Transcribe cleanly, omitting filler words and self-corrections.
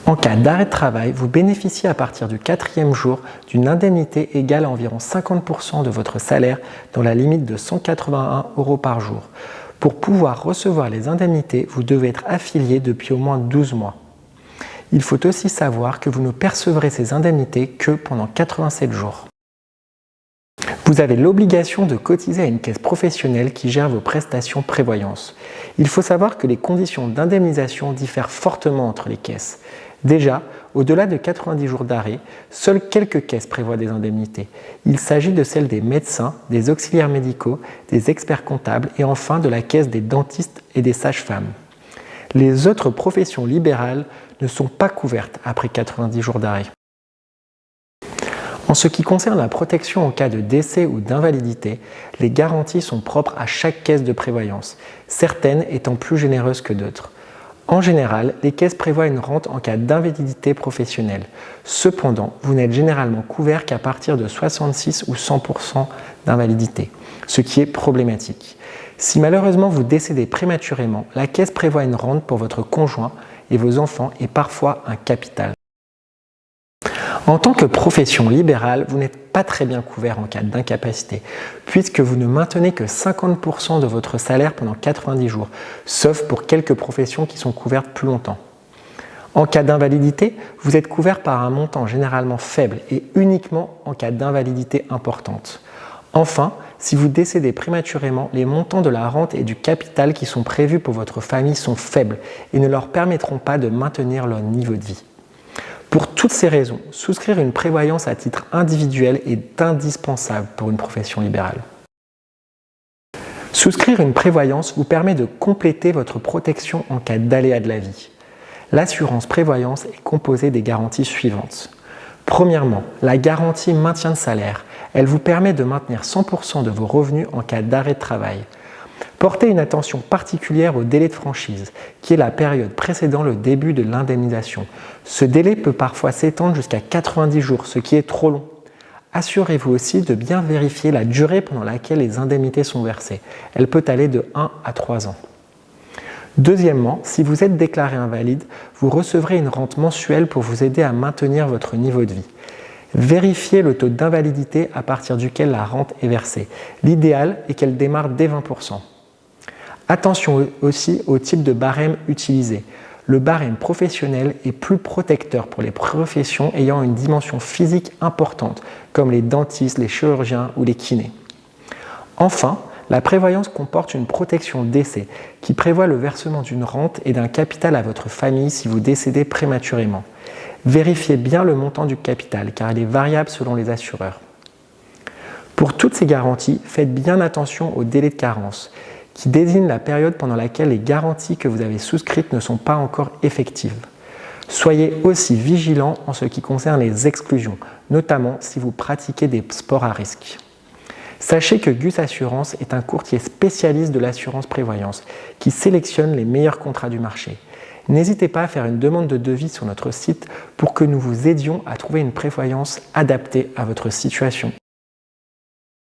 En cas d'arrêt de travail, vous bénéficiez à partir du 4e jour d'une indemnité égale à environ 50% de votre salaire dans la limite de 181 € par jour. Pour pouvoir recevoir les indemnités, vous devez être affilié depuis au moins 12 mois. Il faut aussi savoir que vous ne percevrez ces indemnités que pendant 87 jours. Vous avez l'obligation de cotiser à une caisse professionnelle qui gère vos prestations prévoyance. Il faut savoir que les conditions d'indemnisation diffèrent fortement entre les caisses. Déjà, au-delà de 90 jours d'arrêt, seules quelques caisses prévoient des indemnités. Il s'agit de celles des médecins, des auxiliaires médicaux, des experts comptables et enfin de la caisse des dentistes et des sages-femmes. Les autres professions libérales ne sont pas couvertes après 90 jours d'arrêt. En ce qui concerne la protection en cas de décès ou d'invalidité, les garanties sont propres à chaque caisse de prévoyance, certaines étant plus généreuses que d'autres. En général, les caisses prévoient une rente en cas d'invalidité professionnelle. Cependant, vous n'êtes généralement couvert qu'à partir de 66 ou 100% d'invalidité, ce qui est problématique. Si malheureusement vous décédez prématurément, la caisse prévoit une rente pour votre conjoint et vos enfants et parfois un capital. En tant que profession libérale, vous n'êtes pas très bien couvert en cas d'incapacité, puisque vous ne maintenez que 50% de votre salaire pendant 90 jours, sauf pour quelques professions qui sont couvertes plus longtemps. En cas d'invalidité, vous êtes couvert par un montant généralement faible et uniquement en cas d'invalidité importante. Enfin, si vous décédez prématurément, les montants de la rente et du capital qui sont prévus pour votre famille sont faibles et ne leur permettront pas de maintenir leur niveau de vie. Pour toutes ces raisons, souscrire une prévoyance à titre individuel est indispensable pour une profession libérale. Souscrire une prévoyance vous permet de compléter votre protection en cas d'aléa de la vie. L'assurance prévoyance est composée des garanties suivantes. Premièrement, la garantie maintien de salaire. Elle vous permet de maintenir 100% de vos revenus en cas d'arrêt de travail. Portez une attention particulière au délai de franchise, qui est la période précédant le début de l'indemnisation. Ce délai peut parfois s'étendre jusqu'à 90 jours, ce qui est trop long. Assurez-vous aussi de bien vérifier la durée pendant laquelle les indemnités sont versées. Elle peut aller de 1 à 3 ans. Deuxièmement, si vous êtes déclaré invalide, vous recevrez une rente mensuelle pour vous aider à maintenir votre niveau de vie. Vérifiez le taux d'invalidité à partir duquel la rente est versée. L'idéal est qu'elle démarre dès 20%. Attention aussi au type de barème utilisé. Le barème professionnel est plus protecteur pour les professions ayant une dimension physique importante, comme les dentistes, les chirurgiens ou les kinés. Enfin, la prévoyance comporte une protection décès qui prévoit le versement d'une rente et d'un capital à votre famille si vous décédez prématurément. Vérifiez bien le montant du capital car il est variable selon les assureurs. Pour toutes ces garanties, faites bien attention au délai de carence qui désigne la période pendant laquelle les garanties que vous avez souscrites ne sont pas encore effectives. Soyez aussi vigilant en ce qui concerne les exclusions, notamment si vous pratiquez des sports à risque. Sachez que Gus Assurance est un courtier spécialiste de l'assurance prévoyance qui sélectionne les meilleurs contrats du marché. N'hésitez pas à faire une demande de devis sur notre site pour que nous vous aidions à trouver une prévoyance adaptée à votre situation.